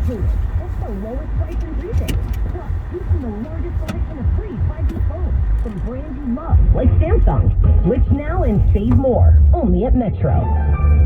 included. That's the lowest price in retail. Plus, choosing the largest selection of free 5G phones from brands you love, like Samsung. Switch now and save more. Only at Metro.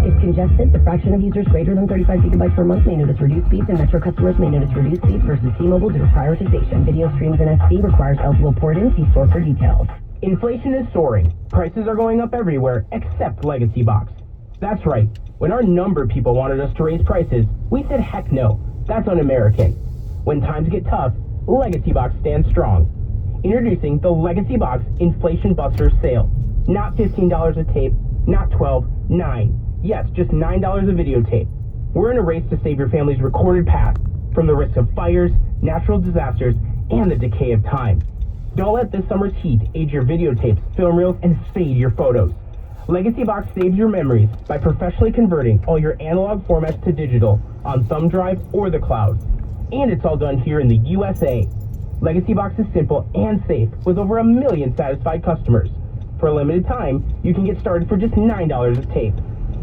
If congested, the fraction of users greater than 35 gigabytes per month may notice reduced speeds, and Metro customers may notice reduced speeds versus T-Mobile due to prioritization. Video streams in SD requires eligible port-in. See store for details. Inflation is soaring. Prices are going up everywhere except Legacy Box. That's right. When our number people wanted us to raise prices, we said heck no. That's un-American. When times get tough, Legacy Box stands strong. Introducing the Legacy Box Inflation Buster Sale. Not $15 a tape, not $12, $9. Yes, just $9 a videotape. We're in a race to save your family's recorded past from the risk of fires, natural disasters, and the decay of time. Don't let this summer's heat age your videotapes, film reels, and fade your photos. Legacy Box saves your memories by professionally converting all your analog formats to digital on thumb drive or the cloud. And it's all done here in the USA. Legacy Box is simple and safe with over 1 million satisfied customers. For a limited time, you can get started for just $9 a tape.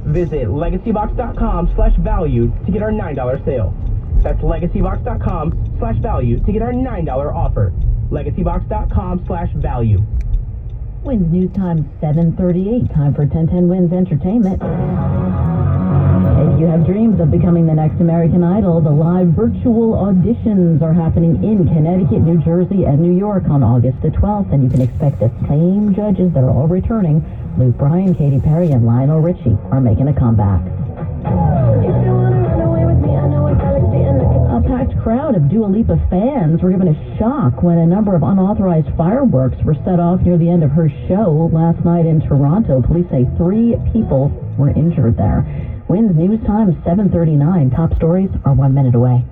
Visit legacybox.com/value to get our $9 sale. That's legacybox.com/value to get our $9 offer. legacybox.com/value. Wins News Time 7:38. Time for 1010 Wins Entertainment. If you have dreams of becoming the next American Idol, the live virtual auditions are happening in Connecticut, New Jersey, and New York on August the 12th, and you can expect the same judges that are all returning. Luke Bryan, Katy Perry, and Lionel Richie are making a comeback. A packed crowd of Dua Lipa fans were given a shock when a number of unauthorized fireworks were set off near the end of her show last night in Toronto. Police say 3 people were injured there. Wins News Time 7:39. Top stories are 1 minute away.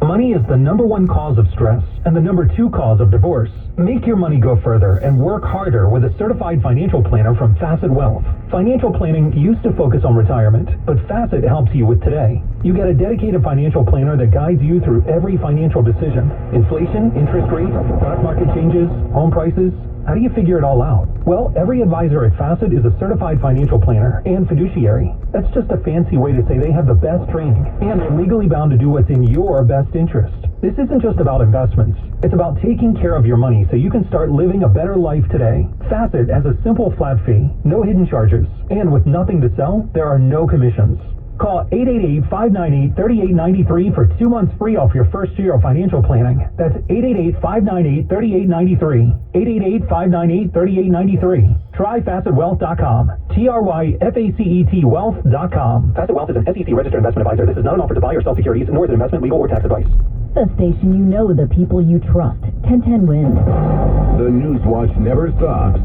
Money is the number 1 cause of stress and the number 2 cause of divorce. Make your money go further and work harder with a certified financial planner from Facet Wealth. Financial planning used to focus on retirement, but Facet helps you with today. You get a dedicated financial planner that guides you through every financial decision. Inflation, interest rates, stock market changes, home prices. How do you figure it all out? Well, every advisor at Facet is a certified financial planner and fiduciary. That's just a fancy way to say they have the best training and are legally bound to do what's in your best interest. This isn't just about investments. It's about taking care of your money so you can start living a better life today. Facet has a simple flat fee, no hidden charges, and with nothing to sell, there are no commissions. Call 888-598-3893 for 2 months free off your first year of financial planning. That's 888-598-3893. 888-598-3893. Try FacetWealth.com. TRYFACET Wealth.com. Facet Wealth is an SEC registered investment advisor. This is not an offer to buy or sell securities, nor is it investment, legal, or tax advice. The station you know, the people you trust. 1010 Wins. The News Watch never stops.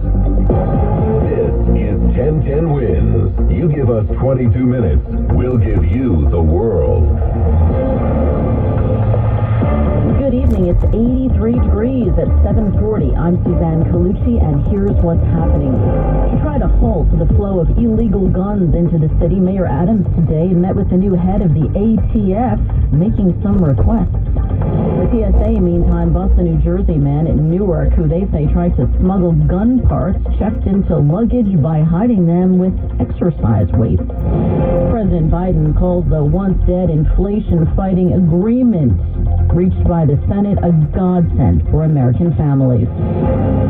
This is 1010 Wins. You give us 22 minutes, we'll give you the world. Good evening. It's 83 degrees at 7:40. I'm Suzanne Colucci, and here's what's happening. To try to halt the flow of illegal guns into the city, Mayor Adams today met with the new head of the ATF, making some requests. The TSA, meantime, busts a New Jersey man in Newark who they say tried to smuggle gun parts checked into luggage by hiding them with exercise weights. President Biden calls the once-dead inflation-fighting agreement reached by the Senate a godsend for American families.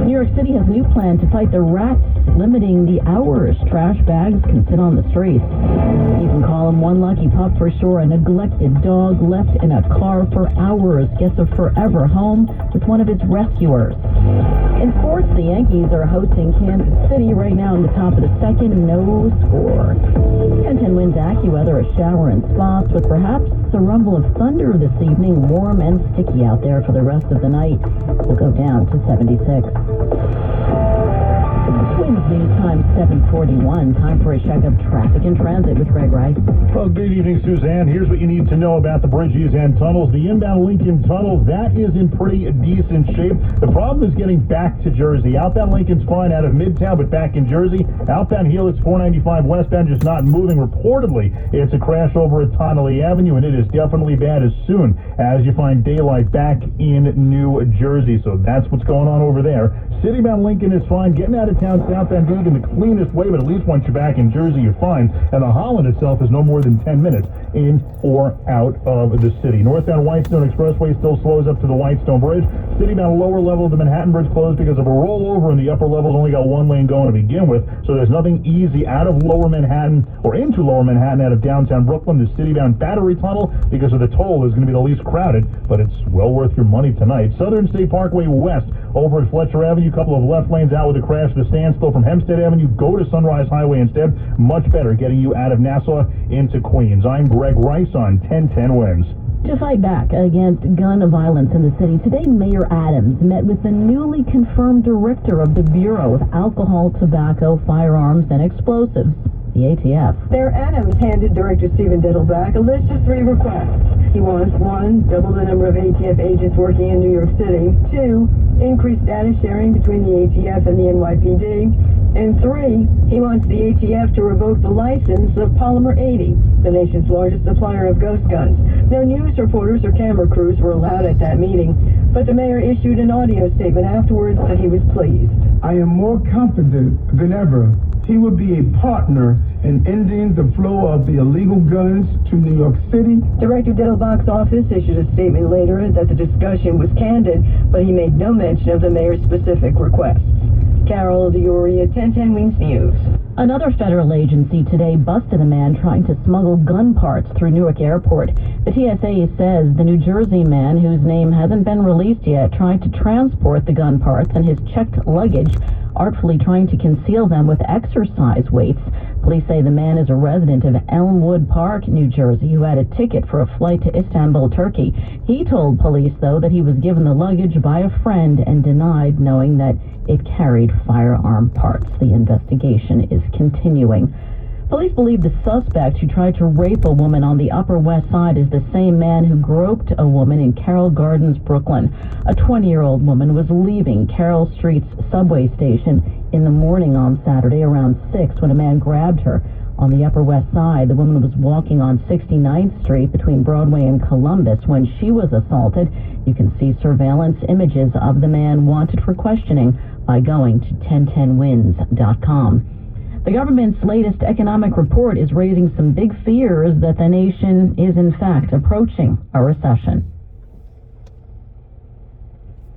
New York City has a new plan to fight the rats, limiting the hours trash bags can sit on the streets. You can call him one lucky pup for sure. A neglected dog left in a car for hours gets a forever home with one of its rescuers. In sports, the Yankees are hosting Kansas City right now in the top of the second, no score. 1010 Wins AccuWeather, a shower in spots with perhaps a rumble of thunder this evening. Warm and sticky out there for the rest of the night. We'll go down to 76. Wins News Time 7:41. Time for a check of traffic and transit with Greg Rice. Well, good evening, Suzanne. Here's what you need to know about the bridges and tunnels. The inbound Lincoln Tunnel, that is in pretty decent shape. The problem is getting back to Jersey. Outbound Lincoln's fine out of Midtown, but back in Jersey, outbound Helix 495 westbound just not moving. Reportedly, it's a crash over at Tonnelle Avenue, and it is definitely bad as soon as you find daylight back in New Jersey. So that's what's going on over there. Citybound Lincoln is fine. Getting out of town southbound Beacon the cleanest way, but at least once you're back in Jersey, you're fine. And the Holland itself is no more than 10 minutes in or out of the city. Northbound Whitestone Expressway still slows up to the Whitestone Bridge. Citybound lower level of the Manhattan Bridge closed because of a rollover, and the upper level's only got one lane going to begin with, so there's nothing easy out of lower Manhattan or into lower Manhattan out of downtown Brooklyn. The citybound Battery Tunnel, because of the toll, is going to be the least crowded, but it's well worth your money tonight. Southern State Parkway West over at Fletcher Avenue, couple of left lanes out with a crash. The standstill from Hempstead Avenue. Go to Sunrise Highway instead. Much better getting you out of Nassau into Queens. I'm Greg Rice on 1010 Wins. To fight back against gun violence in the city, today Mayor Adams met with the newly confirmed director of the Bureau of Alcohol, Tobacco, Firearms, and Explosives, the ATF. Mayor Adams handed Director Stephen Diddleback a list of 3 requests. He wants 1, double the number of ATF agents working in New York City; 2, increase data sharing between the ATF and the NYPD; and 3, he wants the ATF to revoke the license of Polymer 80, the nation's largest supplier of ghost guns. No news reporters or camera crews were allowed at that meeting, but the mayor issued an audio statement afterwards that he was pleased. I am more confident than ever he will be a partner in ending the flow of the illegal guns to New York City. Director Diddleback's office issued a statement later that the discussion was candid, but he made no mention of the mayor's specific requests. Carol Diori at 1010 Wings News. Another federal agency today busted a man trying to smuggle gun parts through Newark Airport. The TSA says the New Jersey man, whose name hasn't been released yet, tried to transport the gun parts and his checked luggage, artfully trying to conceal them with exercise weights. Police say the man is a resident of Elmwood Park, New Jersey, who had a ticket for a flight to Istanbul, Turkey. He told police, though, that he was given the luggage by a friend and denied knowing that it carried firearm parts. The investigation is continuing. Police believe the suspect who tried to rape a woman on the Upper West Side is the same man who groped a woman in Carroll Gardens, Brooklyn. A 20-year-old woman was leaving Carroll Street's subway station in the morning on Saturday around 6 when a man grabbed her. On the Upper West Side, the woman was walking on 69th Street between Broadway and Columbus when she was assaulted. You can see surveillance images of the man wanted for questioning by going to 1010wins.com. The government's latest economic report is raising some big fears that the nation is in fact approaching a recession.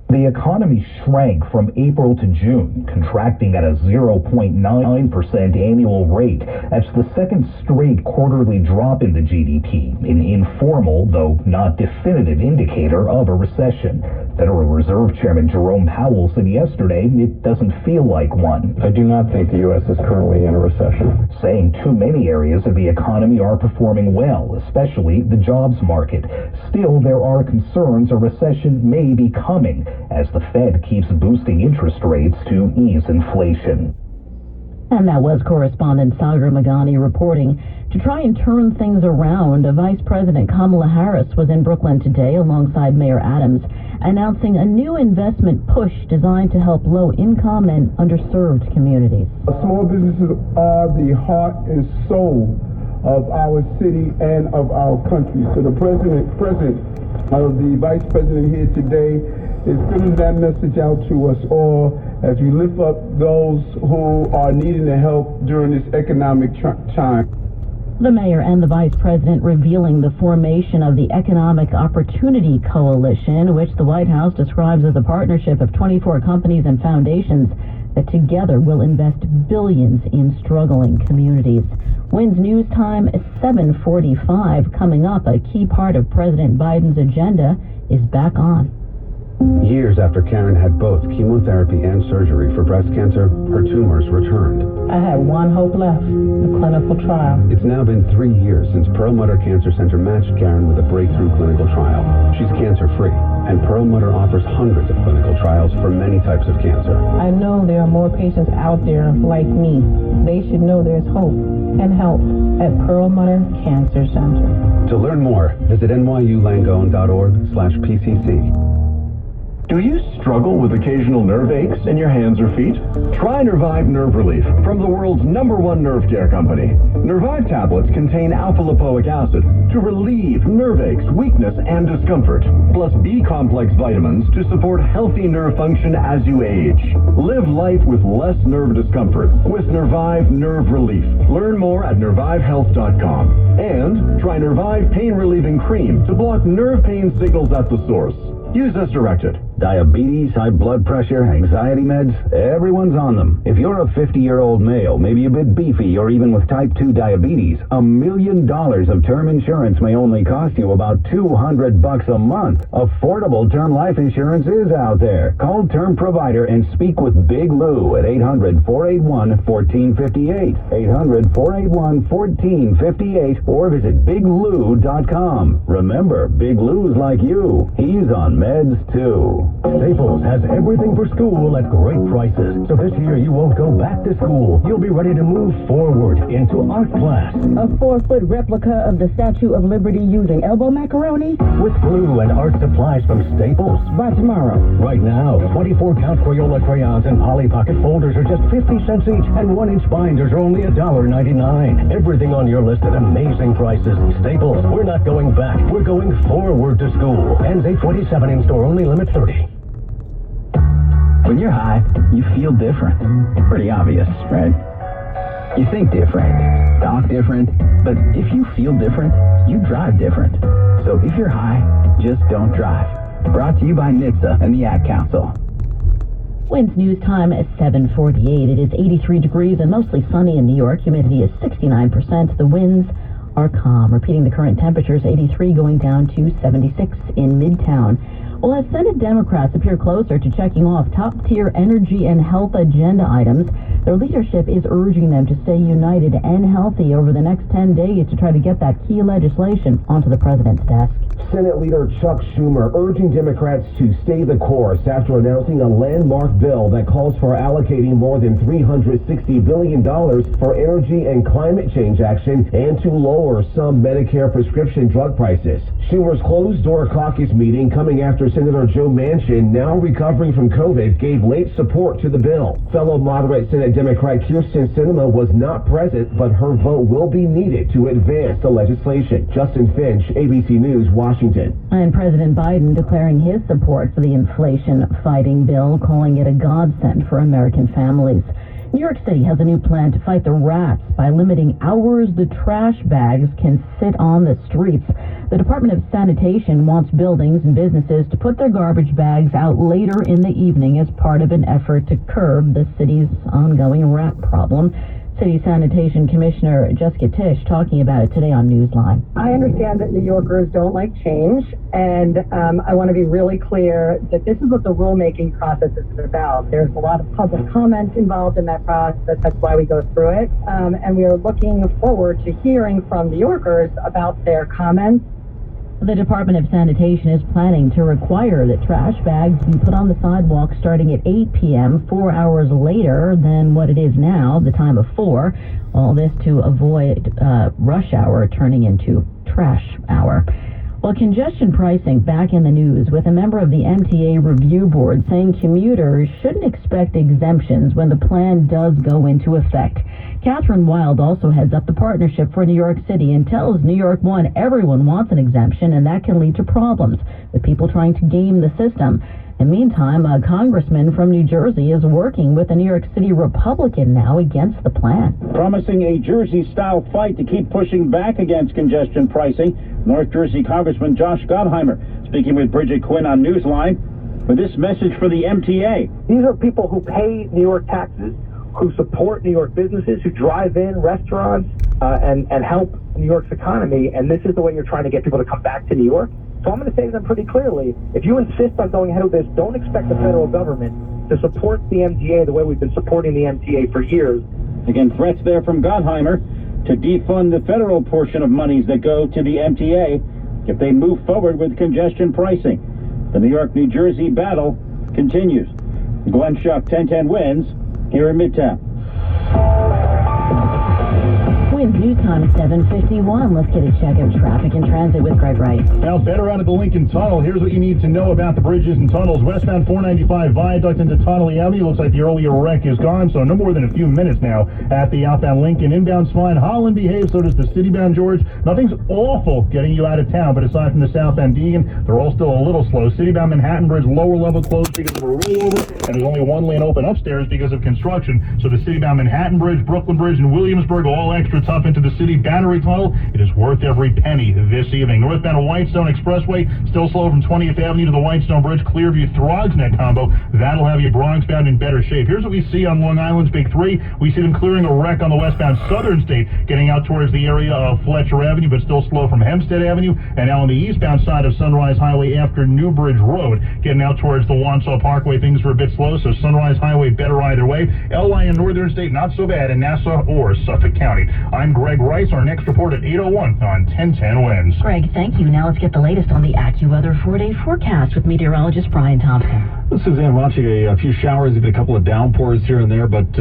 The economy shrank from April to June, contracting at a 0.9% annual rate. That's the second straight quarterly drop in the GDP, an informal, though not definitive indicator of a recession. Federal Reserve Chairman Jerome Powell said yesterday it doesn't feel like one. I do not think the U.S. is currently in a recession. Saying too many areas of the economy are performing well, especially the jobs market. Still, there are concerns a recession may be coming as the Fed keeps boosting interest rates to ease inflation. And that was correspondent Sagar Magani reporting. To try and turn things around, Vice President Kamala Harris was in Brooklyn today alongside Mayor Adams, announcing a new investment push designed to help low-income and underserved communities. Small businesses are the heart and soul of our city and of our country. So the president of the vice president here today is sending that message out to us all as we lift up those who are needing the help during this economic time. The mayor and the vice president revealing the formation of the Economic Opportunity Coalition, which the White House describes as a partnership of 24 companies and foundations that together will invest billions in struggling communities. WINS News Time is 7:45. Coming up, a key part of President Biden's agenda is back on. Years after Karen had both chemotherapy and surgery for breast cancer, her tumors returned. I had one hope left, the clinical trial. It's now been 3 years since Perlmutter Cancer Center matched Karen with a breakthrough clinical trial. She's cancer-free, and Perlmutter offers hundreds of clinical trials for many types of cancer. I know there are more patients out there like me. They should know there's hope and help at Perlmutter Cancer Center. To learn more, visit nyulangone.org/PCC. Do you struggle with occasional nerve aches in your hands or feet? Try Nervive Nerve Relief from the world's #1 nerve care company. Nervive tablets contain alpha-lipoic acid to relieve nerve aches, weakness, and discomfort, plus B-complex vitamins to support healthy nerve function as you age. Live life with less nerve discomfort with Nervive Nerve Relief. Learn more at nervivehealth.com. And try Nervive Pain Relieving Cream to block nerve pain signals at the source. Use as directed. Diabetes, high blood pressure, anxiety meds, everyone's on them. If you're a 50-year-old male, maybe a bit beefy, or even with type 2 diabetes, $1 million of term insurance may only cost you about $200 a month. Affordable term life insurance is out there. Call Term Provider and speak with Big Lou at 800-481-1458. 800-481-1458 or visit biglou.com. Remember, Big Lou's like you. He's on meds too. Staples has everything for school at great prices. So this year you won't go back to school. You'll be ready to move forward into art class. A 4-foot replica of the Statue of Liberty using elbow macaroni? With glue and art supplies from Staples. By tomorrow. Right now, 24-count Crayola crayons and Polly Pocket folders are just 50 cents each, and 1-inch binders are only $1.99. Everything on your list at amazing prices. Staples, we're not going back. We're going forward to school. Ends 8/27 in store, only limit 30. When you're high, you feel different. Pretty obvious, right? You think different, talk different, but if you feel different, you drive different. So if you're high, just don't drive. Brought to you by NHTSA and the Ad Council. Winds news time at 7:48. It is 83 degrees and mostly sunny in New York. Humidity is 69%. The winds are calm. Repeating the current temperatures, 83 going down to 76 in Midtown. Well, as Senate Democrats appear closer to checking off top-tier energy and health agenda items, their leadership is urging them to stay united and healthy over the next 10 days to try to get that key legislation onto the president's desk. Senate Leader Chuck Schumer urging Democrats to stay the course after announcing a landmark bill that calls for allocating more than $360 billion for energy and climate change action and to lower some Medicare prescription drug prices. Schumer's closed-door caucus meeting coming after Senator Joe Manchin, now recovering from COVID, gave late support to the bill. Fellow moderate Senate Democrat Kyrsten Sinema was not present, but her vote will be needed to advance the legislation. Justin Finch, ABC News, Washington. And President Biden declaring his support for the inflation-fighting bill, calling it a godsend for American families. New York City has a new plan to fight the rats by limiting hours the trash bags can sit on the streets. The Department of Sanitation wants buildings and businesses to put their garbage bags out later in the evening as part of an effort to curb the city's ongoing rat problem. City Sanitation Commissioner Jessica Tisch talking about it today on Newsline. I understand that New Yorkers don't like change, and I want to be really clear that this is what the rulemaking process is about. There's a lot of public comment involved in that process. That's why we go through it, and we are looking forward to hearing from New Yorkers about their comments. The Department of Sanitation is planning to require that trash bags be put on the sidewalk starting at 8 p.m., 4 hours later than what it is now, the time of 4. All this to avoid rush hour turning into trash hour. Well, congestion pricing back in the news with a member of the MTA Review Board saying commuters shouldn't expect exemptions when the plan does go into effect. Catherine Wild also heads up the Partnership for New York City and tells New York One everyone wants an exemption, and that can lead to problems with people trying to game the system. In the meantime, a congressman from New Jersey is working with a New York City Republican now against the plan. Promising a Jersey-style fight to keep pushing back against congestion pricing, North Jersey Congressman Josh Gottheimer speaking with Bridget Quinn on Newsline with this message for the MTA. These are people who pay New York taxes, who support New York businesses, who drive in restaurants and help New York's economy, and this is the way you're trying to get people to come back to New York. So I'm going to say to them pretty clearly, if you insist on going ahead with this, don't expect the federal government to support the MTA the way we've been supporting the MTA for years. Again, threats there from Gottheimer to defund the federal portion of monies that go to the MTA if they move forward with congestion pricing. The New York-New Jersey battle continues. Glenn Schuck, 1010 wins here in Midtown. Williams News Time 7:51. Let's get a check of traffic and transit with Greg Wright. Now, better out of the Lincoln Tunnel. Here's what you need to know about the bridges and tunnels. Westbound 495 Viaduct into Tonelli Avenue. Looks like the earlier wreck is gone, so no more than a few minutes now at the outbound Lincoln. Inbound's fine. Holland behaves, so does the citybound George. Nothing's awful getting you out of town, but aside from the southbound Deegan, they're all still a little slow. Citybound Manhattan Bridge, lower level closed because of a rollover, and there's only one lane open upstairs because of construction. So the citybound Manhattan Bridge, Brooklyn Bridge, and Williamsburg all extra tough into the city. Battery Tunnel, it is worth every penny this evening. Northbound Whitestone Expressway, still slow from 20th Avenue to the Whitestone Bridge. Clearview Throgs Neck combo, that'll have you Bronx bound in better shape. Here's what we see on Long Island's Big Three. We see them clearing a wreck on the westbound Southern State, getting out towards the area of Fletcher Avenue, but still slow from Hempstead Avenue, and now on the eastbound side of Sunrise Highway after Newbridge Road, getting out towards the Wansaw Parkway. Things were a bit slow, so Sunrise Highway better either way. LY and Northern State not so bad in Nassau or Suffolk County. I'm Greg Rice. Our next report at 8:01 on 1010 Winds. Greg, thank you. Now let's get the latest on the AccuWeather 4-day forecast with meteorologist Brian Thompson. Suzanne, watching a few showers, even a couple of downpours here and there, but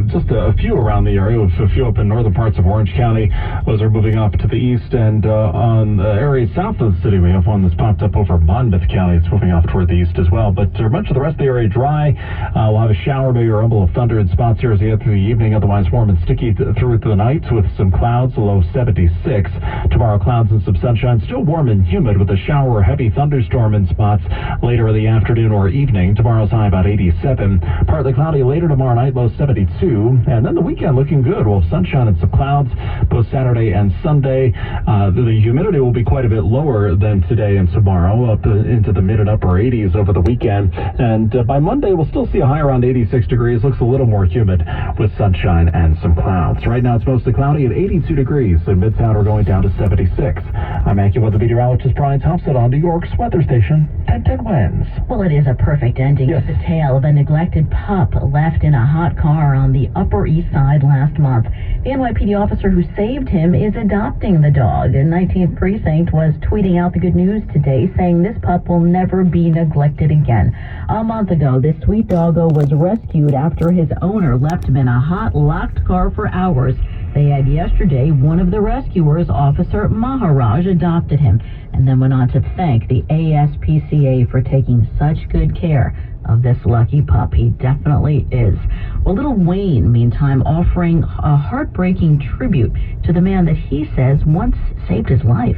just a few around the area, with a few up in northern parts of Orange County. Those are moving up to the east, and on the areas south of the city, we have one that's popped up over Monmouth County. It's moving off toward the east as well, but much of the rest of the area dry. We'll have a shower, maybe a rumble of thunder in spots here as we get through the evening, otherwise warm and sticky through the night with some clouds, a low 76. Tomorrow, clouds and some sunshine, still warm and humid with a shower or heavy thunderstorm in spots later in the afternoon or evening. Tomorrow's high about 87. Partly cloudy later tomorrow night, low 72. And then the weekend looking good. We'll have sunshine and some clouds both Saturday and Sunday. The humidity will be quite a bit lower than today and tomorrow, up into the mid and upper 80s over the weekend. And by Monday, we'll still see a high around 86 degrees. Looks a little more humid with sunshine and some clouds. Right now, it's mostly cloudy at 82 degrees. In Midtown, we're going down to 76. I'm AccuWeather meteorologist Brian Thompson on New York's weather station, 1010 Winds. Well, it is a perfect ending. Yes. It's the tale of a neglected pup left in a hot car on the Upper East Side last month. The NYPD officer who saved him is adopting the dog. The 19th Precinct was tweeting out the good news today, saying this pup will never be neglected again. A month ago, this sweet doggo was rescued after his owner left him in a hot, locked car for hours. They had yesterday one of the rescuers, Officer Maharaj, adopted him, and then went on to thank the ASPCA for taking such good care of this lucky pup. He definitely is. Well, Little Wayne, meantime, offering a heartbreaking tribute to the man that he says once saved his life.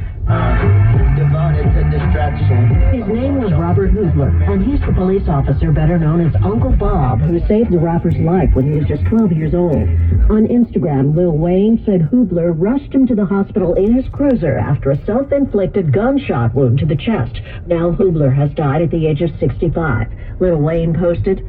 His name was Robert Hoobler, and he's the police officer better known as Uncle Bob, who saved the rapper's life when he was just 12 years old. On Instagram, Lil Wayne said Hoobler rushed him to the hospital in his cruiser after a self-inflicted gunshot wound to the chest. Now Hoobler has died at the age of 65. Lil Wayne posted,